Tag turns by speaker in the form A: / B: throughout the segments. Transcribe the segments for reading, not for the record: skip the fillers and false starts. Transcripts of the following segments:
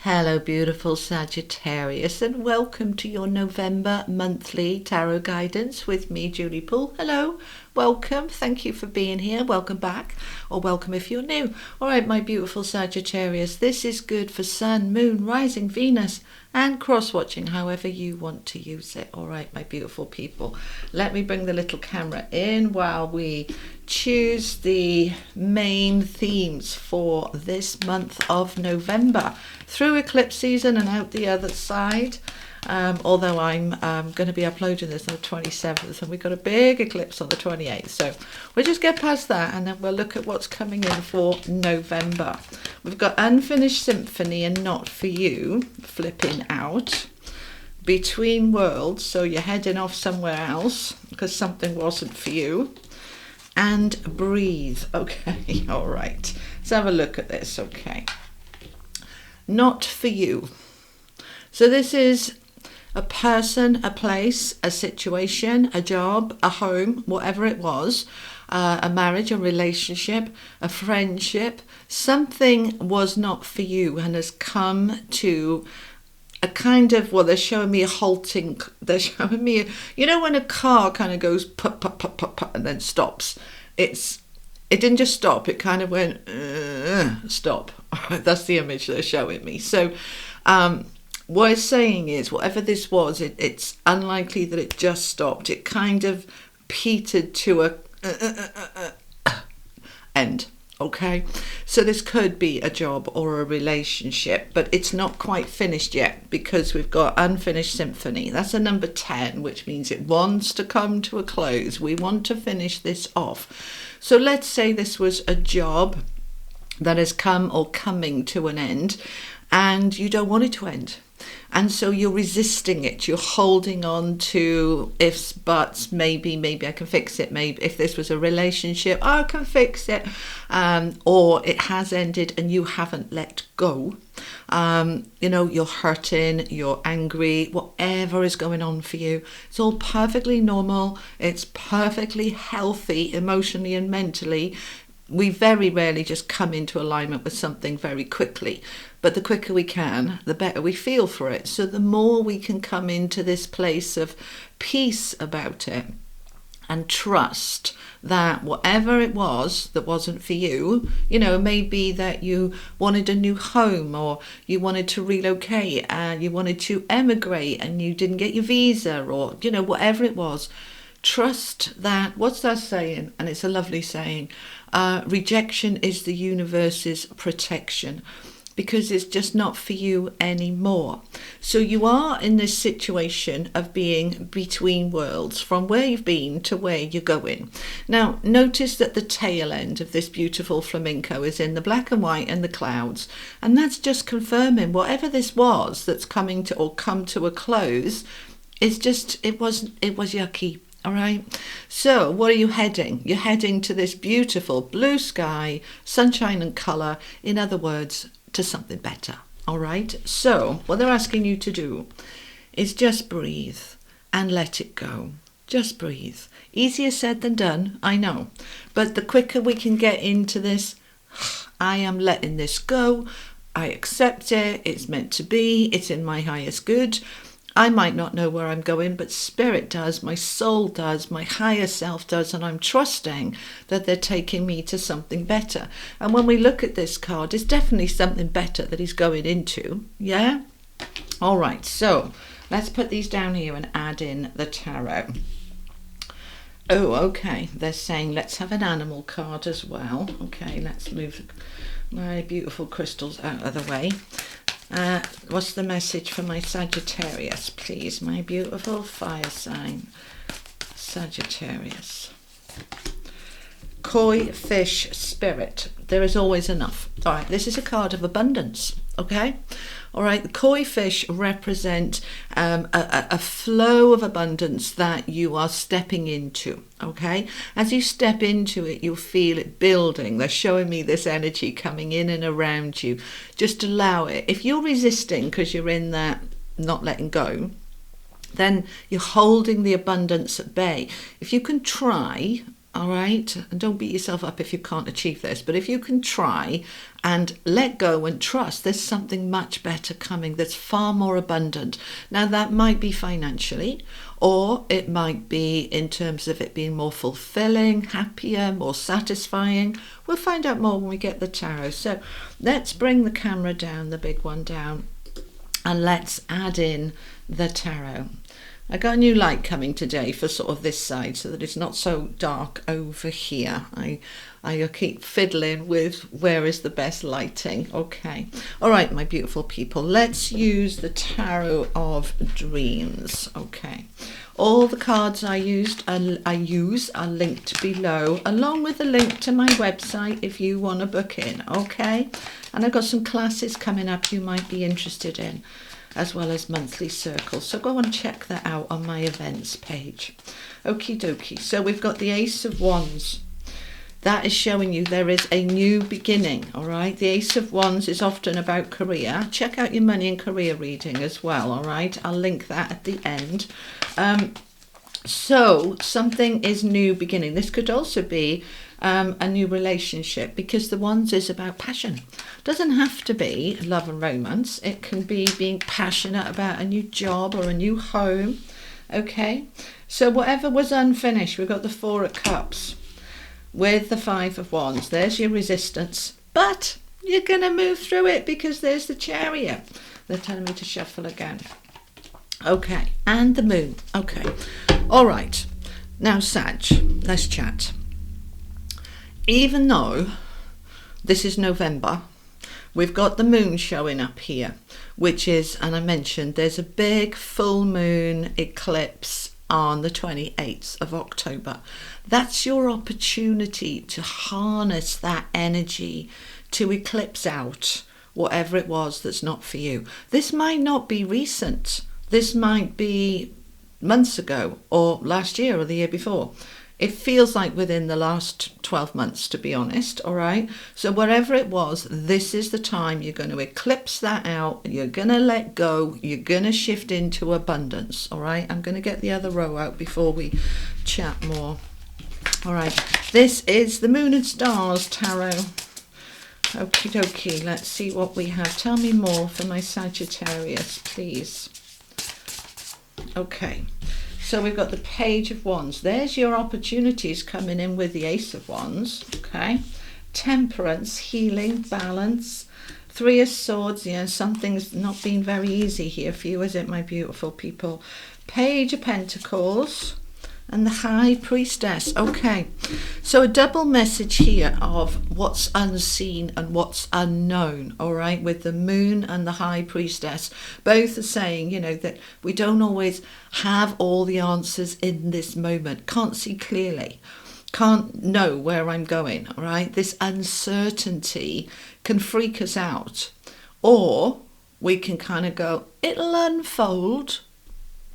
A: Hello, beautiful Sagittarius, and welcome to your November monthly tarot guidance with me, Julie Poole. Hello, welcome. Thank you for being here. Welcome back, or welcome if you're new. All right, my beautiful Sagittarius, this is good for Sun, Moon, Rising, Venus, and cross-watching, however you want to use it. All right, my beautiful people. Let me bring the little camera in while we choose the main themes for this month of November through eclipse season and out the other side. Although I'm going to be uploading this on the 27th and we've got a big eclipse on the 28th, so we'll just get past that and then we'll look at what's coming in for November. We've got Unfinished Symphony and Not For You flipping out, Between Worlds, so you're heading off somewhere else because something wasn't for you, and Breathe. Okay, all right, let's have a look at this. Okay, Not For You. So this is a person, a place, a situation, a job, a home, whatever it was, a marriage, a relationship, a friendship. Something was not for you and has come to a kind of, well, they're showing me a halting, they're showing me, you know when a car kind of goes put, put, put, put, put, and then stops. It didn't just stop, it kind of went, stop. That's the image they're showing me. So, what it's saying is, whatever this was, it's unlikely that it just stopped. It kind of petered to a end. Okay, so this could be a job or a relationship, but it's not quite finished yet because we've got Unfinished Symphony. That's a number 10, which means it wants to come to a close. We want to finish this off. So let's say this was a job that has come or coming to an end and you don't want it to end. And so you're resisting it. You're holding on to ifs, buts, maybe I can fix it. Maybe if this was a relationship, I can fix it. Or it has ended and you haven't let go. You know, you're hurting, you're angry, whatever is going on for you. It's all perfectly normal. It's perfectly healthy emotionally and mentally. We very rarely just come into alignment with something very quickly, but the quicker we can, the better we feel for it. So the more we can come into this place of peace about it and trust that whatever it was that wasn't for you, you know, maybe that you wanted a new home or you wanted to relocate and you wanted to emigrate and you didn't get your visa, or, you know, whatever it was. Trust that, what's that saying? And it's a lovely saying, rejection is the universe's protection, because it's just not for you anymore. So you are in this situation of being between worlds, from where you've been to where you're going. Now, notice that the tail end of this beautiful flamenco is in the black and white and the clouds. And that's just confirming whatever this was that's coming to or come to a close is just, it was yucky. All right, so what are you heading? You're heading to this beautiful blue sky, sunshine and colour, in other words, to something better. All right, so what they're asking you to do is just breathe and let it go. Just breathe. Easier said than done, I know. But the quicker we can get into this, I am letting this go. I accept it. It's meant to be. It's in my highest good. I might not know where I'm going, but spirit does, my soul does, my higher self does, and I'm trusting that they're taking me to something better. And when we look at this card, it's definitely something better that he's going into, yeah? All right, so let's put these down here and add in the tarot. Oh, okay, they're saying let's have an animal card as well. Okay, let's move my beautiful crystals out of the way. What's the message for my Sagittarius, please? My beautiful fire sign, Sagittarius. Koi fish spirit. There is always enough. All right, this is a card of abundance, okay? All right, the koi fish represent a flow of abundance that you are stepping into, okay? As you step into it, you'll feel it building. They're showing me this energy coming in and around you. Just allow it. If you're resisting because you're in that not letting go, then you're holding the abundance at bay. If you can try, all right? And don't beat yourself up if you can't achieve this. But if you can try and let go and trust, there's something much better coming that's far more abundant. Now, that might be financially, or it might be in terms of it being more fulfilling, happier, more satisfying. We'll find out more when we get the tarot. So let's bring the camera down, the big one down, and let's add in the tarot. I got a new light coming today for sort of this side so that it's not so dark over here. I keep fiddling with where is the best lighting. Okay. All right, my beautiful people. Let's use the Tarot of Dreams. Okay. All the cards I use are linked below, along with a link to my website if you want to book in. Okay. And I've got some classes coming up you might be interested in, as well as monthly circles. So go and check that out on my events page. Okie dokie. So we've got the Ace of Wands. That is showing you there is a new beginning, all right? The Ace of Wands is often about career. Check out your money and career reading as well, all right? I'll link that at the end. So something is new beginning. This could also be a new relationship, because the Wands is about passion. Doesn't have to be love and romance. It can be being passionate about a new job or a new home. Okay, so whatever was unfinished, we've got the Four of Cups with the Five of Wands. There's your resistance, but you're going to move through it because there's the Chariot. They're telling me to shuffle again. Okay, and the Moon. Okay, all right. Now, Sag, let's chat. Even though this is November, we've got the moon showing up here, which is, and I mentioned, there's a big full moon eclipse on the 28th of October. That's your opportunity to harness that energy to eclipse out whatever it was that's not for you. This might not be recent. This might be months ago or last year or the year before. It feels like within the last 12 months, to be honest, all right? So wherever it was, this is the time you're going to eclipse that out. You're going to let go. You're going to shift into abundance, all right? I'm going to get the other row out before we chat more. All right, this is the Moon and Stars Tarot. Okie dokie, let's see what we have. Tell me more for my Sagittarius, please. Okay. So we've got the Page of Wands. There's your opportunities coming in with the Ace of Wands. Okay. Temperance, healing, balance. Three of Swords. Yeah, something's not been very easy here for you, is it, my beautiful people? Page of Pentacles. And the High Priestess. Okay, so a double message here of what's unseen and what's unknown, all right, with the Moon and the High Priestess. Both are saying, you know, that we don't always have all the answers in this moment, can't see clearly, can't know where I'm going, all right? This uncertainty can freak us out, or we can kind of go, it'll unfold,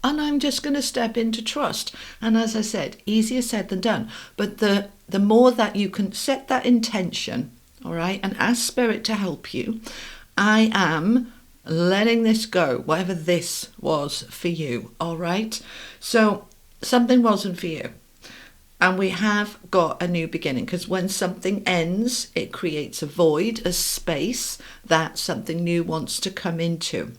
A: and I'm just going to step into trust. And as I said, easier said than done. But the more that you can set that intention, all right, and ask Spirit to help you, I am letting this go, whatever this was for you, all right? So something wasn't for you. And we have got a new beginning, because when something ends, it creates a void, a space that something new wants to come into.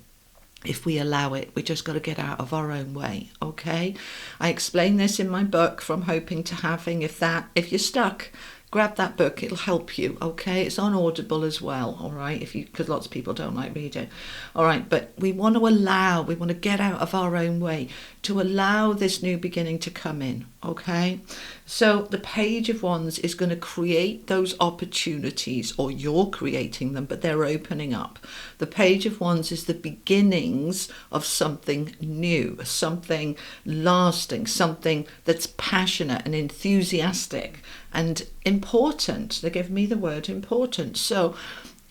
A: If we allow it, we just got to get out of our own way, okay? I explain this in my book, From Hoping to Having. If you're stuck, grab that book, it'll help you, okay? It's on Audible as well, all right? Because lots of people don't like reading. All right, but we want to get out of our own way to allow this new beginning to come in, okay? So the Page of Wands is going to create those opportunities, or you're creating them, but they're opening up. The Page of Wands is the beginnings of something new, something lasting, something that's passionate and enthusiastic and important. They give me the word important. So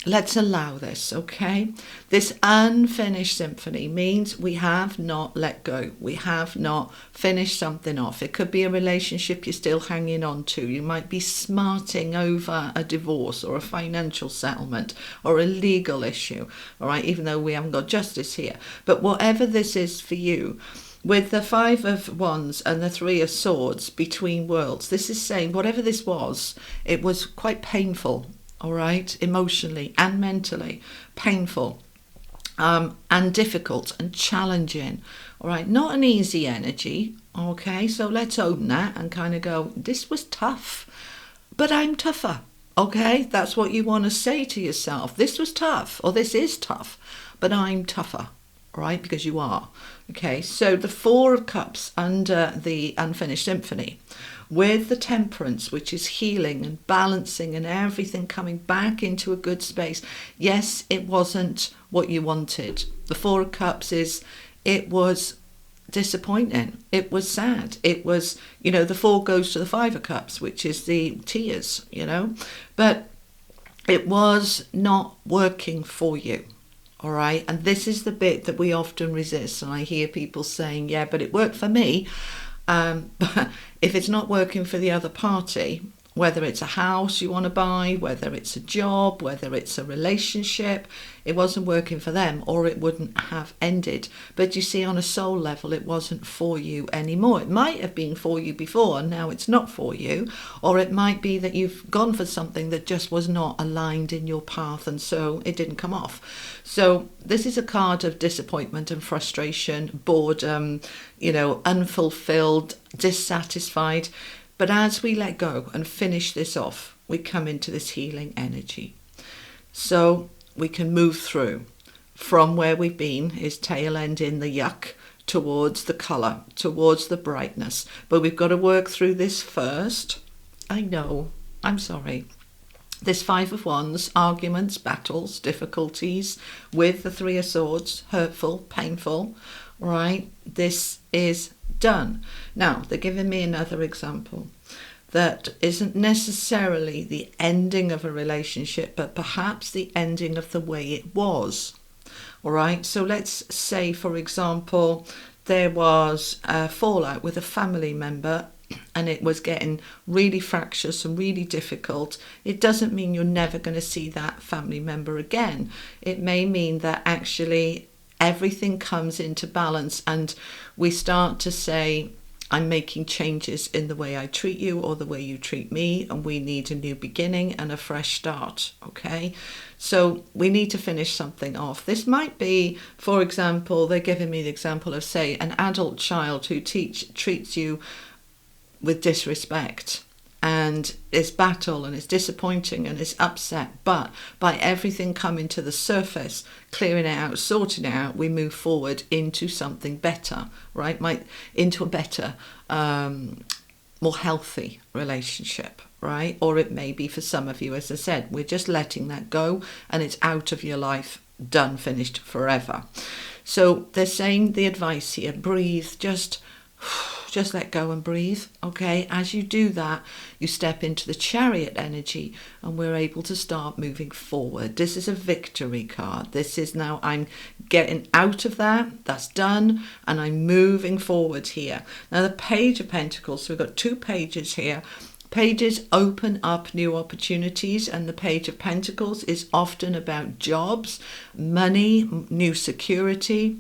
A: let's allow this, okay? This unfinished symphony means we have not let go. We have not finished something off. It could be a relationship you're still hanging on to. You might be smarting over a divorce or a financial settlement or a legal issue, all right? Even though we haven't got justice here. But whatever this is for you, with the Five of Wands and the Three of Swords, between worlds, this is saying whatever this was, it was quite painful, all right, emotionally and mentally painful, and difficult and challenging, all right, not an easy energy, okay, so let's own that and kind of go, this was tough, but I'm tougher, okay, that's what you want to say to yourself, this was tough, or this is tough, but I'm tougher, right, because you are. Okay, so the Four of Cups under the Unfinished Symphony, with the Temperance, which is healing and balancing and everything coming back into a good space. Yes, it wasn't what you wanted. The Four of Cups is, it was disappointing, it was sad, it was, the four goes to the Five of Cups, which is the tears, but it was not working for you. All right, and this is the bit that we often resist, and I hear people saying, yeah, but it worked for me. But if it's not working for the other party, whether it's a house you want to buy, whether it's a job, whether it's a relationship, it wasn't working for them, or it wouldn't have ended. But you see, on a soul level, it wasn't for you anymore. It might have been for you before, and now it's not for you. Or it might be that you've gone for something that just was not aligned in your path, and so it didn't come off. So this is a card of disappointment and frustration, boredom, unfulfilled, dissatisfied. But as we let go and finish this off, we come into this healing energy. So we can move through from where we've been, is tail end in the yuck, towards the colour, towards the brightness. But we've got to work through this first. I know, I'm sorry. This Five of Wands, arguments, battles, difficulties with the Three of Swords, hurtful, painful, right? This is done. Now, they're giving me another example that isn't necessarily the ending of a relationship, but perhaps the ending of the way it was. All right, so let's say, for example, there was a fallout with a family member and it was getting really fractious and really difficult. It doesn't mean you're never going to see that family member again. It may mean that actually everything comes into balance and we start to say, I'm making changes in the way I treat you or the way you treat me, and we need a new beginning and a fresh start, okay? So we need to finish something off. This might be, for example, they're giving me the example of, say, an adult child who treats you with disrespect, and it's battle and it's disappointing and it's upset, but by everything coming to the surface, clearing it out, sorting it out, we move forward into something better, right? Into a better, more healthy relationship, right? Or it may be for some of you, as I said, we're just letting that go and it's out of your life, done, finished, forever. So they're saying the advice here, breathe, just let go and breathe, okay? As you do that, you step into the Chariot energy and we're able to start moving forward. This is a victory card. This is now I'm getting out of that, that's done, and I'm moving forward here. Now the Page of Pentacles, so we've got two pages here. Pages open up new opportunities, and the Page of Pentacles is often about jobs, money, new security.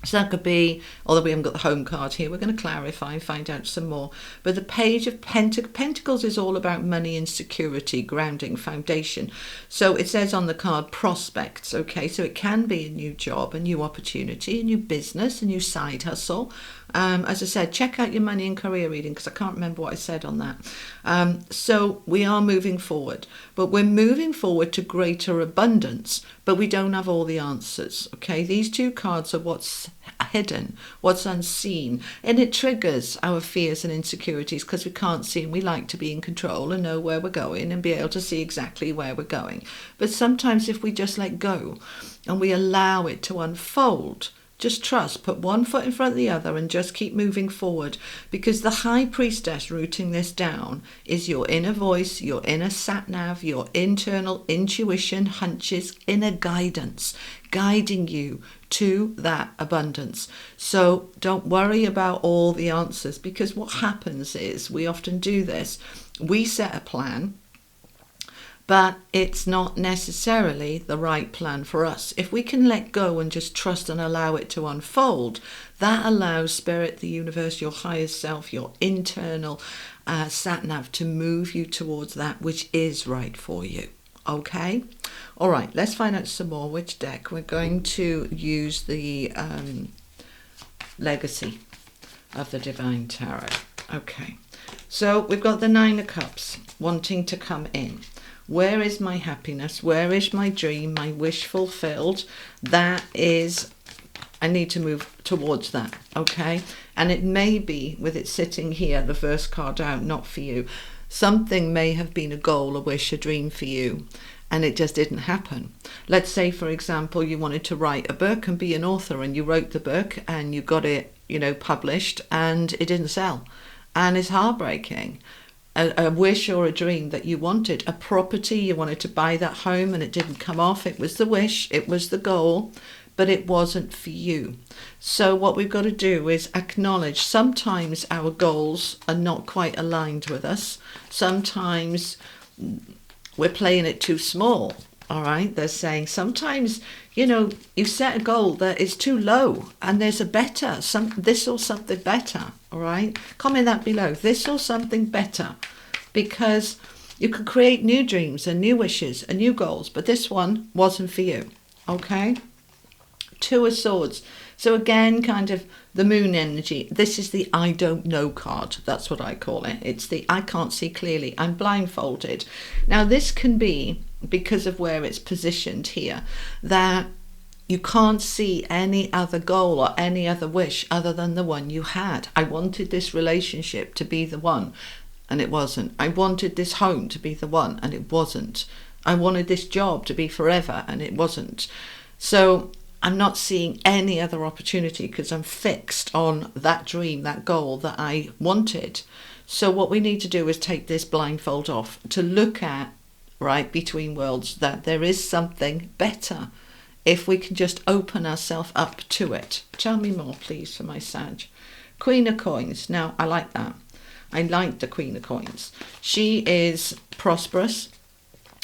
A: So that could be, although we haven't got the home card here, we're going to clarify and find out some more. But the Page of Pentacles is all about money and security, grounding, foundation. So it says on the card, prospects, okay? So it can be a new job, a new opportunity, a new business, a new side hustle. As I said, check out your money and career reading because I can't remember what I said on that. So we are moving forward, but we're moving forward to greater abundance, but we don't have all the answers, okay? These two cards are what's hidden, what's unseen, and it triggers our fears and insecurities because we can't see and we like to be in control and know where we're going and be able to see exactly where we're going. But sometimes if we just let go and we allow it to unfold, just trust, put one foot in front of the other and just keep moving forward, because the High Priestess rooting this down is your inner voice, your inner sat-nav, your internal intuition, hunches, inner guidance, guiding you to that abundance. So don't worry about all the answers, because what happens is we often do this. We set a plan, but it's not necessarily the right plan for us. If we can let go and just trust and allow it to unfold, that allows spirit, the universe, your higher self, your internal sat-nav to move you towards that which is right for you. Okay? All right, let's find out some more. Which deck? We're going to use the Legacy of the Divine Tarot. Okay, so we've got the Nine of Cups wanting to come in. Where is my happiness? Where is my dream, my wish fulfilled? That is, I need to move towards that, okay? And it may be, with it sitting here, the first card out, not for you. Something may have been a goal, a wish, a dream for you, and it just didn't happen. Let's say, for example, you wanted to write a book and be an author, and you wrote the book and you got it, published, and it didn't sell. And it's heartbreaking. A wish or a dream that you wanted, a property, you wanted to buy that home and it didn't come off. It was the wish, it was the goal, but it wasn't for you. So what we've got to do is acknowledge sometimes our goals are not quite aligned with us. Sometimes we're playing it too small. All right, they're saying sometimes, you set a goal that is too low and there's a better, this or something better. All right, comment that below, this or something better, because you can create new dreams and new wishes and new goals, but this one wasn't for you. Okay, Two of Swords. So again, kind of the moon energy. This is the I don't know card. That's what I call it. It's the I can't see clearly. I'm blindfolded. Now this can be, because of where it's positioned here, that you can't see any other goal or any other wish other than the one you had. I wanted this relationship to be the one, and it wasn't. I wanted this home to be the one, and it wasn't. I wanted this job to be forever, and it wasn't. So I'm not seeing any other opportunity because I'm fixed on that dream, that goal that I wanted. So what we need to do is take this blindfold off to look at, right, between worlds, that there is something better if we can just open ourselves up to it. Tell me more, please, for my Sag. Queen of Coins. Now, I like that. I like the Queen of Coins. She is prosperous,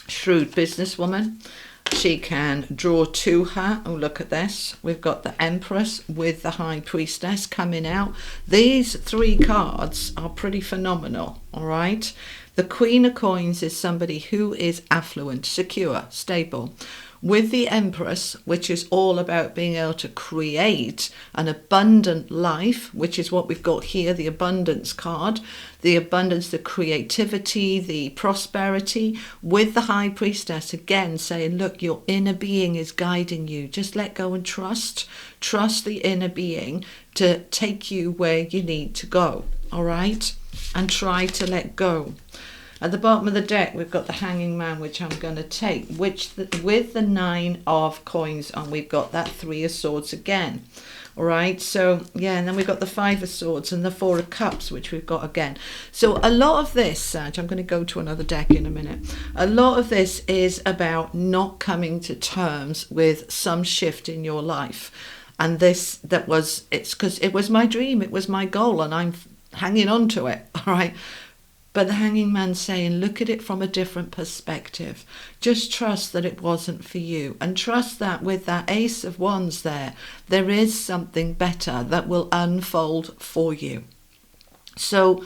A: shrewd businesswoman. She can draw to her. Oh, look at this. We've got the Empress with the High Priestess coming out. These three cards are pretty phenomenal, all right? The Queen of Coins is somebody who is affluent, secure, stable. With the Empress, which is all about being able to create an abundant life, which is what we've got here, the abundance card, the abundance, the creativity, the prosperity. With the High Priestess, again, saying, look, your inner being is guiding you. Just let go and trust. Trust the inner being to take you where you need to go, all right? And try to let go. At the bottom of the deck, we've got the Hanging Man, which I'm going to take, with the Nine of Coins, and we've got that Three of Swords again. All right, so yeah, and then we've got the Five of Swords and the Four of Cups, which we've got again. So a lot of this, Sag, I'm going to go to another deck in a minute. A lot of this is about not coming to terms with some shift in your life. And it's because it was my dream, it was my goal, and I'm hanging on to it, all right? But the Hanging Man's saying, look at it from a different perspective. Just trust that it wasn't for you. And trust that with that Ace of Wands there is something better that will unfold for you. So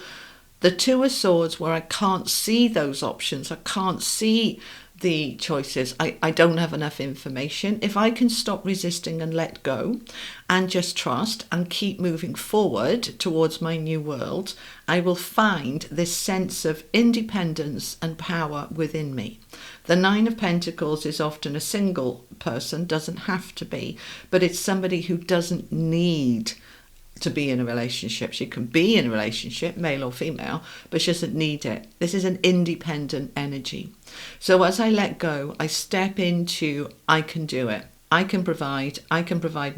A: the Two of Swords, where I can't see those options, I can't see the choices, I don't have enough information. If I can stop resisting and let go and just trust and keep moving forward towards my new world, I will find this sense of independence and power within me. The Nine of Pentacles is often a single person, doesn't have to be, but it's somebody who doesn't need to be in a relationship. She can be in a relationship, male or female, but she doesn't need it. This is an independent energy. So as I let go, I step into, I can do it. I can provide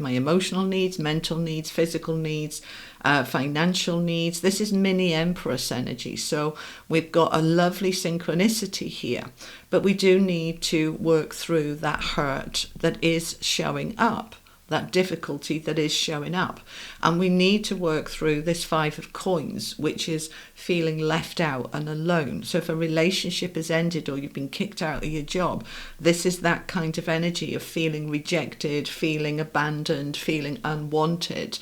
A: my emotional needs, mental needs, physical needs, financial needs. This is mini Empress energy. So we've got a lovely synchronicity here, but we do need to work through that hurt that is showing up. that difficulty that is showing up. And we need to work through this 5 of coins, which is feeling left out and alone. So if a relationship has ended or you've been kicked out of your job, this is that kind of energy of feeling rejected, feeling abandoned, feeling unwanted.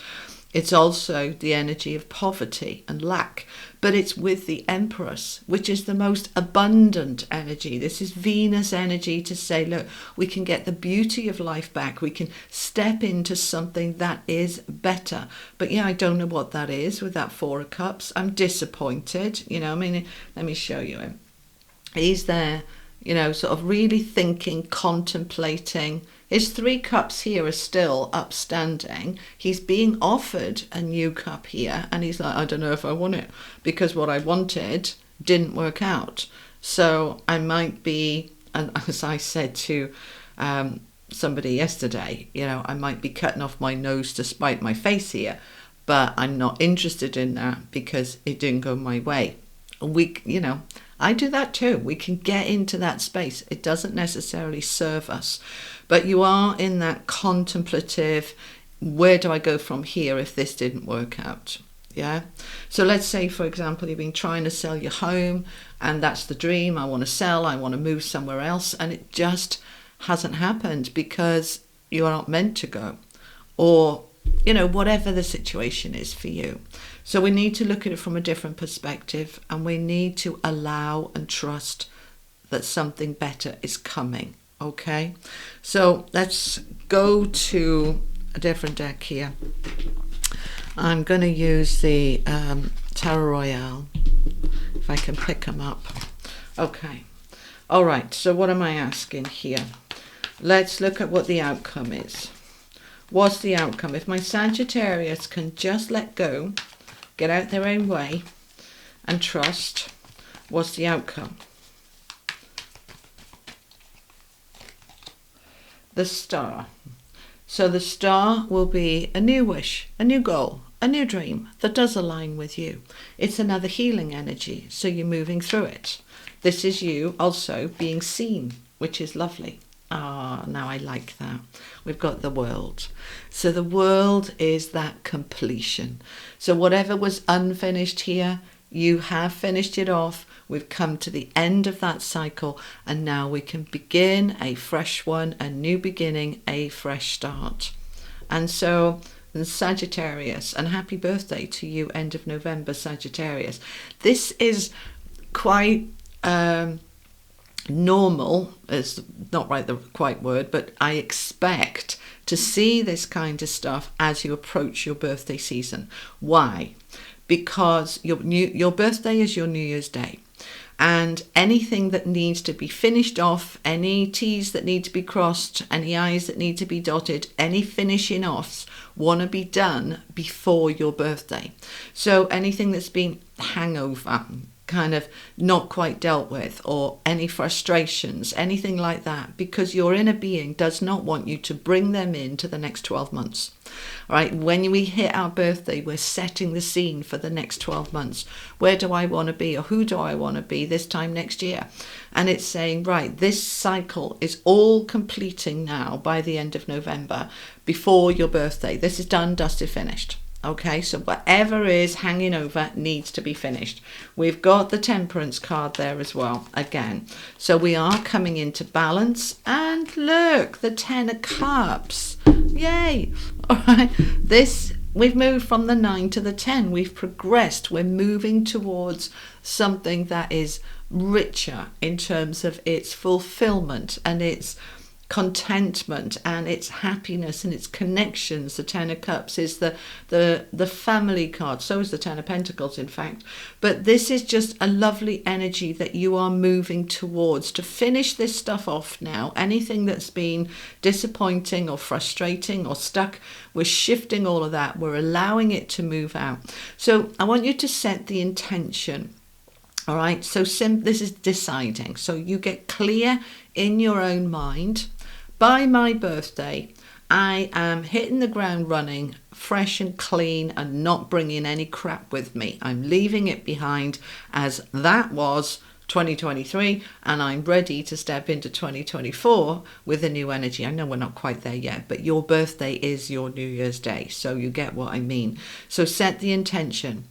A: It's also the energy of poverty and lack, but it's with the Empress, which is the most abundant energy. This is Venus energy to say, look, we can get the beauty of life back. We can step into something that is better. But yeah, I don't know what that is with that 4 of Cups. I'm disappointed. I mean, let me show you him. He's there, sort of really thinking, contemplating. His 3 cups here are still upstanding. He's being offered a new cup here, and he's like, I don't know if I want it, because what I wanted didn't work out. So I might be, and as I said to somebody yesterday, I might be cutting off my nose to spite my face here, but I'm not interested in that because it didn't go my way. I do that too. We can get into that space. It doesn't necessarily serve us, but you are in that contemplative, where do I go from here if this didn't work out? Yeah. So let's say, for example, you've been trying to sell your home and that's the dream. I want to sell, I want to move somewhere else. And it just hasn't happened because you are not meant to go, or, whatever the situation is for you. So we need to look at it from a different perspective, and we need to allow and trust that something better is coming. Okay, so let's go to a different deck here. I'm going to use the Tarot Royale, if I can pick them up. Okay, all right, so what am I asking here? Let's look at what the outcome is. What's the outcome? If my Sagittarius can just let go, get out their own way and trust, what's the outcome? The Star. So the Star will be a new wish, a new goal, a new dream that does align with you. It's another healing energy, so you're moving through it. This is you also being seen, which is lovely. Now I like that. We've got the World. So the World is that completion. So whatever was unfinished here, you have finished it off. We've come to the end of that cycle, and now we can begin a fresh one, a new beginning, a fresh start. And so the Sagittarius, and happy birthday to you, end of November, Sagittarius. This is quite normal, is not right the quite word, but I expect to see this kind of stuff as you approach your birthday season. Why? Because your birthday is your New Year's Day, and anything that needs to be finished off, any T's that need to be crossed, any I's that need to be dotted, any finishing offs want to be done before your birthday. So anything that's been hangover, kind of not quite dealt with, or any frustrations, anything like that, because your inner being does not want you to bring them into the next 12 months. All right, when we hit our birthday, we're setting the scene for the next 12 months. Where do I want to be, or who do I want to be this time next year? And it's saying, right, this cycle is all completing now by the end of November, before your birthday. This is done, dusted, finished. Okay, so whatever is hanging over needs to be finished. We've got the Temperance card there as well, again. So we are coming into balance. And look, the 10 of Cups. Yay. All right, we've moved from the 9 to the 10. We've progressed. We're moving towards something that is richer in terms of its fulfillment and its contentment and its happiness and its connections. The 10 of Cups is the family card. So is the 10 of Pentacles, in fact. But this is just a lovely energy that you are moving towards to finish this stuff off now. Anything that's been disappointing or frustrating or stuck, we're shifting all of that. We're allowing it to move out. So I want you to set the intention. All right, so this is deciding. So you get clear in your own mind. By my birthday, I am hitting the ground running, fresh and clean, and not bringing any crap with me. I'm leaving it behind as that was 2023, and I'm ready to step into 2024 with a new energy. I know we're not quite there yet, but your birthday is your New Year's Day, so you get what I mean. So set the intention.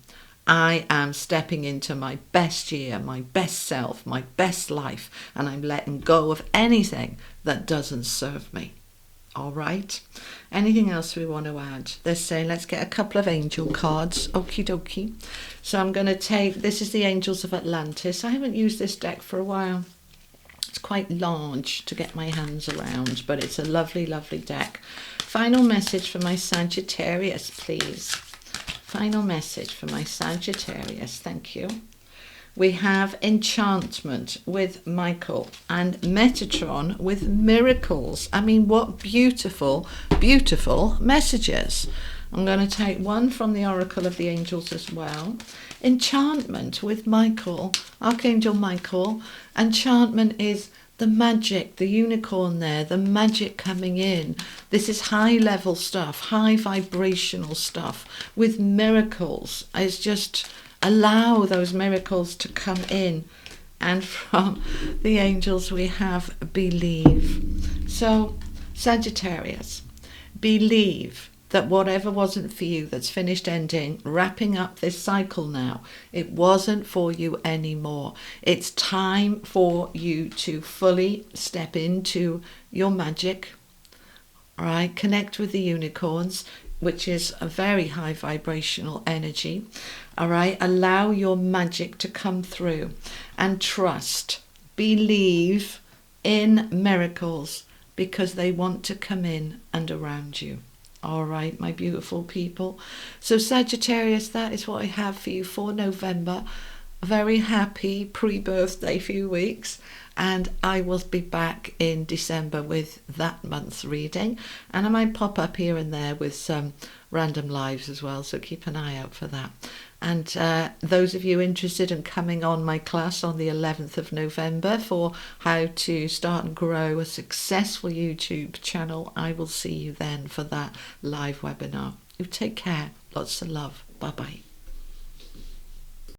A: I am stepping into my best year, my best self, my best life, and I'm letting go of anything that doesn't serve me. All right. Anything else we want to add? They're saying let's get a couple of angel cards. Okie dokie. So I'm going to take, this is the Angels of Atlantis. I haven't used this deck for a while. It's quite large to get my hands around, but it's a lovely, lovely deck. Final message for my Sagittarius, please. Final message for my Sagittarius. Thank you. We have enchantment with Michael and Metatron with miracles. I mean, what beautiful, beautiful messages. I'm going to take one from the Oracle of the Angels as well. Enchantment with Michael, Archangel Michael. Enchantment is the magic, the unicorn there, the magic coming in. This is high level stuff, high vibrational stuff with miracles. It's just allow those miracles to come in. And from the angels we have believe. So Sagittarius, believe that whatever wasn't for you, that's finished, ending, wrapping up this cycle now, it wasn't for you anymore. It's time for you to fully step into your magic, all right? Connect with the unicorns, which is a very high vibrational energy, all right? Allow your magic to come through and trust, believe in miracles because they want to come in and around you. All right, my beautiful people. So Sagittarius, that is what I have for you for November. A very happy pre-birthday few weeks. And I will be back in December with that month's reading. And I might pop up here and there with some random lives as well. So keep an eye out for that. And those of you interested in coming on my class on the 11th of November for how to start and grow a successful YouTube channel, I will see you then for that live webinar. You take care. Lots of love. Bye-bye.